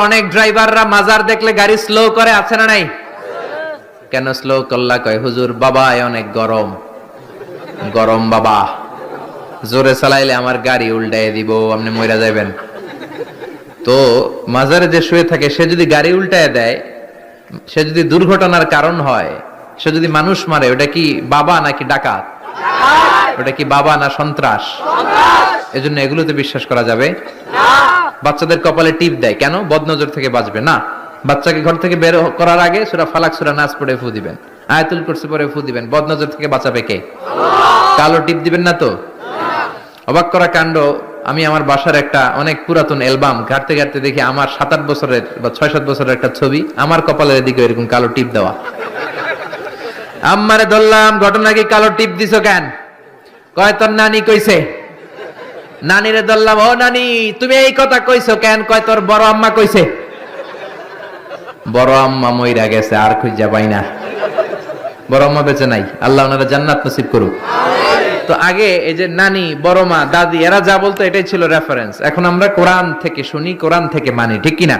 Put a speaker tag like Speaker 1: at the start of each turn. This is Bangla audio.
Speaker 1: অনেক ড্রাইভাররা মাজার দেখলে গাড়ি স্লো করে, আছে না নাই? কেন স্লো করলা? কয় হুজুর বাবায় অনেক গরম, গরম বাবা, জোরে চালাইলে আমার গাড়ি উল্টায় দিব, আপনি মইরা যাবেন। তো মাজারে যে শুয়ে থাকে সে যদি গাড়ি উল্টায় দেয়, সে যদি দুর্ঘটনার কারণ হয়, সে যদি মানুষ মারে, ওটা কি বাবা নাকি ডাকাত? ওটা কি বাবা না সন্ত্রাস? এজন্য এগুলোতে বিশ্বাস করা যাবে না। বাচ্চাদের কপালে টিপ দেয় কেন? বদনজর থেকে বাঁচবে না। বাচ্চাকে ঘর থেকে বের করার আগে সূরা ফালাক সূরা নাস পড়ে ফু দিবেন, আয়াতুল কুরসি পড়ে ফু দিবেন। বদনজর থেকে বাঁচাবে কে? কালো টিপ দিবেন না তো। অবাক করা কাণ্ড, আমি আমার বাসার একটা অনেক পুরাতন অ্যালবাম ঘাটতে ঘাটতে দেখি আমার 7-8 বছরের বা 6-7 বছরের একটা ছবি, আমার কপালের দিকে এরকম কালো টিপ দেওয়া। আম্মারে ধরলাম, ঘটনা কি, কালো টিপ দিছো কেন? কয় তোর নানি কইছে। নানিরে ধরলাম, ও নানি তুমি এই কথা কইছো কেন? কয় তোর বড় আম্মা কইছে। বড় আম্মা মইরা গেছে, আর খুঁজা পাই না। বড় আম্মা বেঁচে নাই, আল্লাহ ওনারা জান্নাত নসিব করুক। তো আগে এই যে নানি, বড় মা, দাদি এরা যা বলতো এটাই ছিল রেফারেন্স। এখন আমরা কোরআন থেকে শুনি, কোরআন থেকে মানি, ঠিক কিনা?